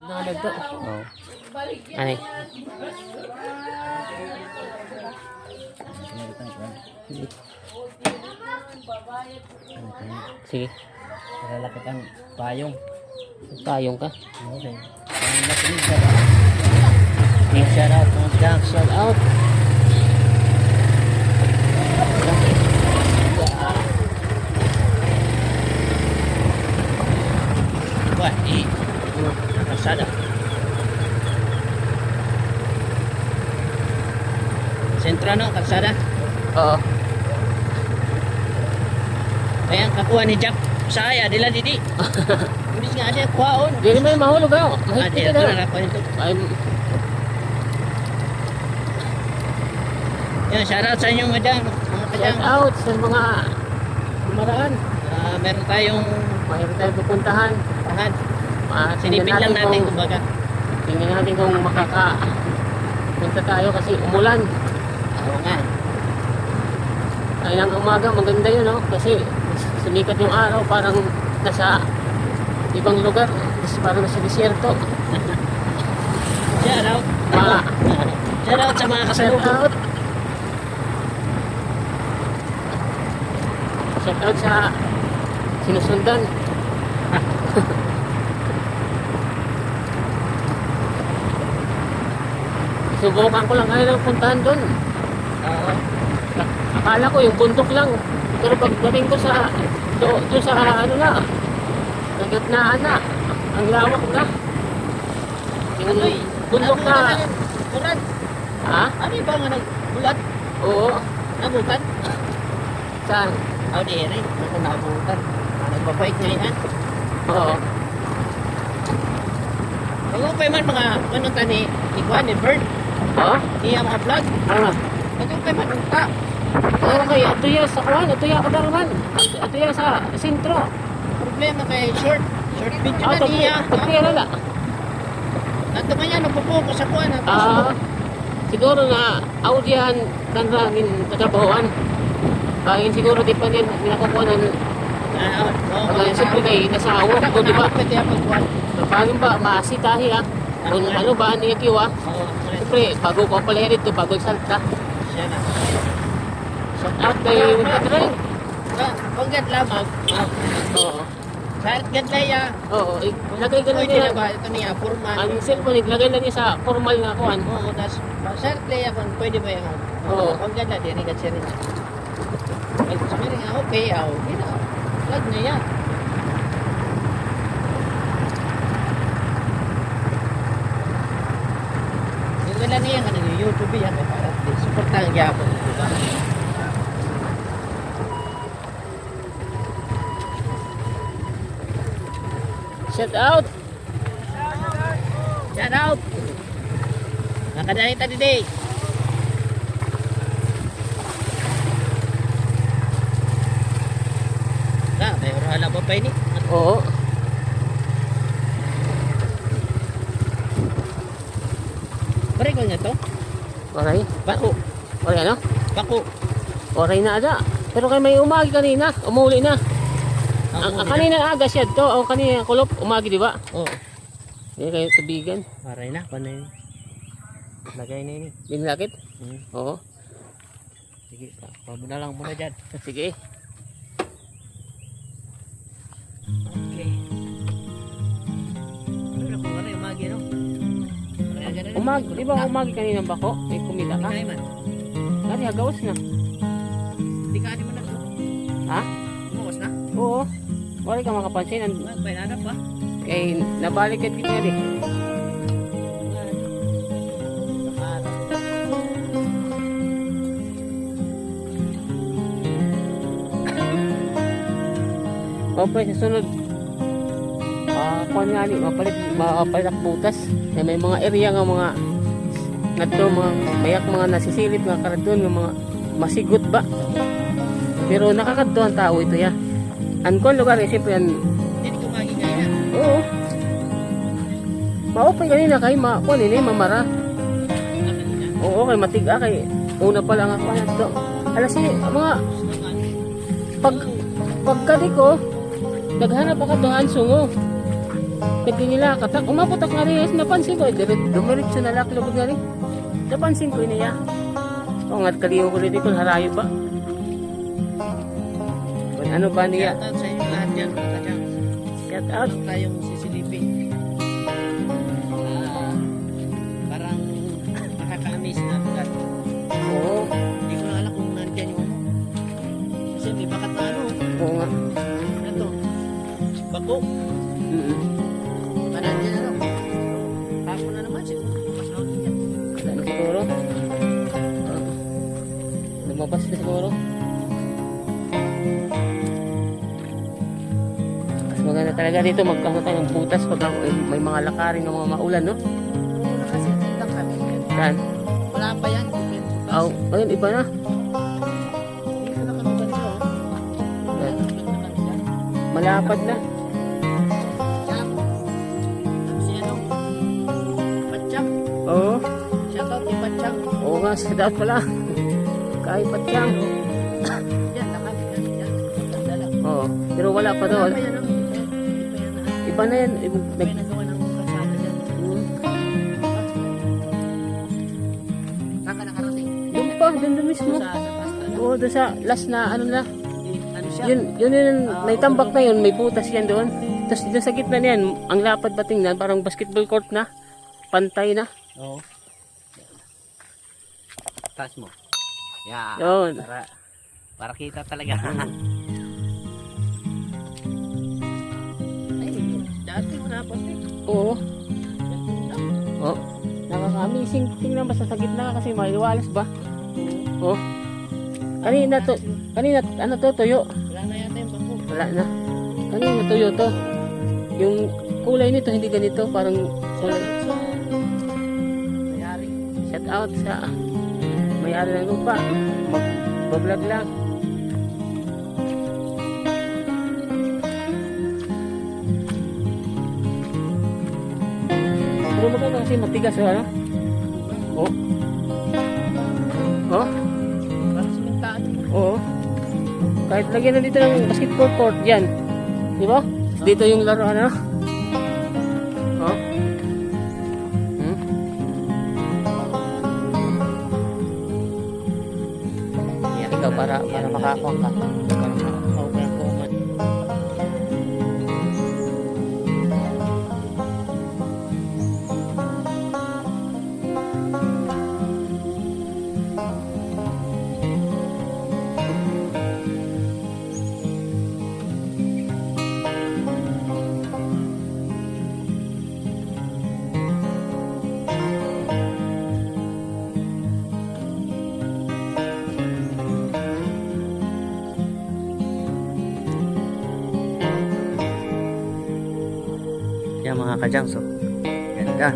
Nalagda. Oh. Ani. Sige. Lalaki kang payong. Tayong ka. Okay. Big shout out mga Jack. Shout out. Wah, kalsada. Sentro no, kalsada. Oo. Kaya ang kakuha ni Jack saya dila didi. Imbis nga ada kuhaon. Dili may mahulog ako. Ada Mahigpit ito na. na rapan ito. Ay, Yan, shout out sa inyo madam. Mga shout padang. out sa mga kumaraan. Meron tayong Mayroon tayo pupuntahan. tahan. Tingnan Sinipin lang natin kung- kumbaga. Tingnan natin kung punta tayo kasi umulan. Oo nga. Ay ng umaga maganda yun, no? Kasi sumikat yung araw, parang nasa ibang lugar. Parang nasa desierto. Shout out. Shout out sa mga Shout kasalubong. out. Shout out sa sinusundan. Subukan ko lang kayo ng puntahan doon. Oo. Akala ko yung bundok lang. Pero pagdating ko sa doon sa ano na, nagatnaan na. Ang lawak na. Yung bundok na. Bulat. Ha? Ano yung bang nagbulat? Oo. Nabutan? Saan? Oh, di rin. Ako nabutan. Nagbabait ngayon. Oo. Ako pa man mga ano tani, ikuan ni Bird. Ha? Iya mga vlog. Ano? Ako pa man unta. Oo kay atuya sa kuwan, atuya ko darman. Atuya sa sentro. Problema kay short video na niya. Atuya na. Nato man yan, nagpupo sa kuan. Siguro na audyan kanramin tagabawan. Kain siguro di pa niyan nakakuha ng siyempre kay nasawa ko, di ba? Pwede ako kuan. Paano ba maasitahi kung ano ba niya kiwa? Oo, Siyempre, bago ko pala yan ito, bago salta. siya na. Shout out kay Winter. Kung gad lamang, Oo. sa gad laya, Oo, ilagay ka lang pwede na niya. ba? Ito niya, purman. Ang cellphone, ilagay lang niya sa formal na kuhan. Oo, tas sa laya kung pwede ba yan? Oo. Kung gad na, diri gad siya rin. Ay, sabi rin nga, okay, okay na. Vlog niya yan. Yung wala niya ka nag-YouTube yan, may para supportan ang yapon. Diba? Shout out! Shout out! Nakadali ta today. May hala pa pa ini. Oo. Pare ko niya to. Okay. Bako. Okay, ano? Bako. Okay na ada. Pero kay may umagi kanina, umuli na. Ang kanina aga siya to, o kanina kulop, umagi di ba? Oo. Hindi kayo tubigan. Paray na, panay. Lagay na ini. Binlakit? Hmm. Oo. Sige, pamuna lang muna dyan. Sige. Okay. Ano kung ano yung magi, no? Umagi, di ba umagi kanina bako? May kumila ka? Hindi man. Kari, hagawas na. Hindi ka di man na. Ha? Umawas na. Oo. Wala ka makapansin. May nanap ba? Kay nabalik at kita rin. Okay, sa sunod. Kuha nga ni, mapalit ang butas. May mga area nga mga nato, mga mayak mga nasisilip nga karadon, nga mga masigot ba. Pero nakakadto ang tao ito ya. Ankon lugar eh, siyempre yan. Hindi ko magi kaya. Oo. Ma-open kanina kay kuha nini, mamara. Oo, kay matiga kay una pa lang ako na alas mga pagkadi ko naghanap ako doon sungo. Kadi nila katak umabot ak nga rin napansin ko dumiretso na lak lubog nga rin. Napansin ko niya. O nga kaliyo ko rin ko harayo ba. Kung ano ba niya? Shout out sa inyo lahat dyan, mga kadyang. Shout out. Huwag tayong sisilipin. Parang nakaka-amaze na agad. Oo. Hindi ko na alam kung nandyan yung ano. Kasi may bakat na ano. Oo nga. Ito. Bako. Nandyan na lang. Tapo na naman siya. Mas out niya. Wala na siguro. Lumabas na siguro. Mas maganda talaga dito magkakaroon tayo ng butas pag may mga lakarin ng mga maulan, no? Una kasi lang kami. Saan? Wala pa yan. Oh, ayun, iba na. Dito na kami banda. Yan. Dito na kami dyan. Malapad na. Diyan. Tapos si ano? Patsyang. Oo. Shout out kay Patsyang. Oo nga, sa dapat pala. Kahit patyang. Yan, nakakit na. Yan. Ganda lang. Oo. Pero wala pa doon. Wala pa yan, no? Hindi pa yan, ah. Iba na yan. May nagawa ng kalsada dyan. Kaka nakarating. Doon pa, doon mismo. Sa pasta na. Oo, doon sa last na ano na. Ano siya? Yun, may tambak na yun, may butas yan doon. Tapos doon sa gitna niyan, ang lapad ba tingnan, parang basketball court na. Pantay na. Oo. Taas mo. Yeah. Yun. Para kita talaga. Ay, dati mo napunti. Oo. Oo. Nakaka-amazing tingnan basta sa gitna kasi maliwalas ba? Oo. Kanina ano to, tuyo. Wala na yata yung bako. Wala na. Kanina tuyo to. Yung kulay nito hindi ganito, parang kulay. Mayari. Shout out sa may-ari ng lupa. Mag-vlog lang. Pero maganda kasi matigas ano? Oh. Oh. Parang simentaan. Oo. Kahit lagyan na dito ng basketball court dyan. Di ba? Dito yung laruan ano? Oh. Hmm? Ikaw para makakuha ka. Para makakuha ko man. Yan mga kadyang, so ganda.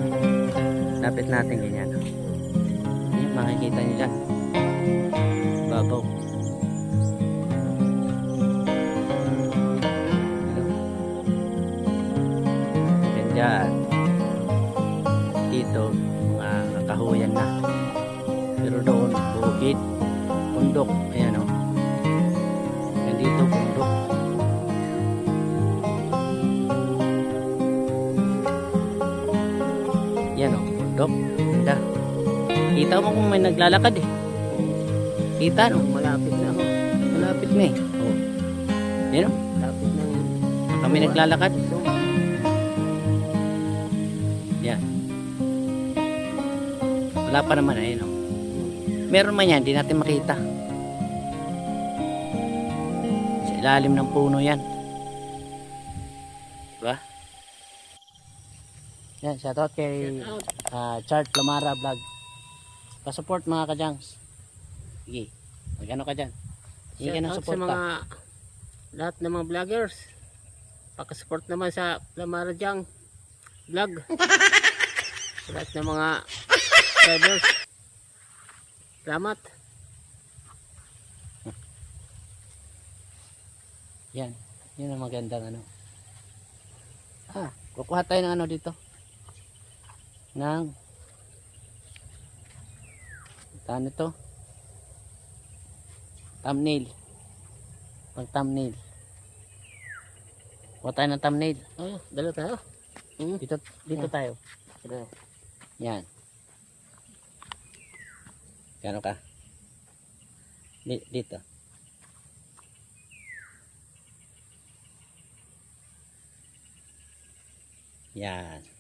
Lapit natin ganyan. Yan, makikita nyo dyan. Babaw. Ganyan. Dito, mga kahuyan na. Pero doon, bukid, bundok. Ayan o. Yan dito, bundok. Yan o, bundok. Ganda. Kita mo kung may naglalakad eh. Kita no? Malapit na ako. Malapit na eh. Oh. Yan o. Malapit na. Kami naglalakad. Yan. Wala pa naman ayun o. Meron man yan, hindi natin makita. Sa ilalim ng puno yan. Diba? Yan, shoutout kay Chart Lamara Vlog. Pa-support mga kajangs. Sige, mag-ano ka dyan? Hindi ka ng Shout out support sa mga pa. lahat ng mga vloggers. Pakasupport naman sa Lamara Jang vlog. Sa lahat ng mga subscribers. Salamat. Yan, yun ang magandang ano. Kukuha tayo ng ano dito. Ng ano to? Thumbnail. Pag thumbnail. Kuha tayo ng thumbnail. Oh, dalo tayo. Dito tayo. Ito. Yan. Gano ka? Dito. Yan.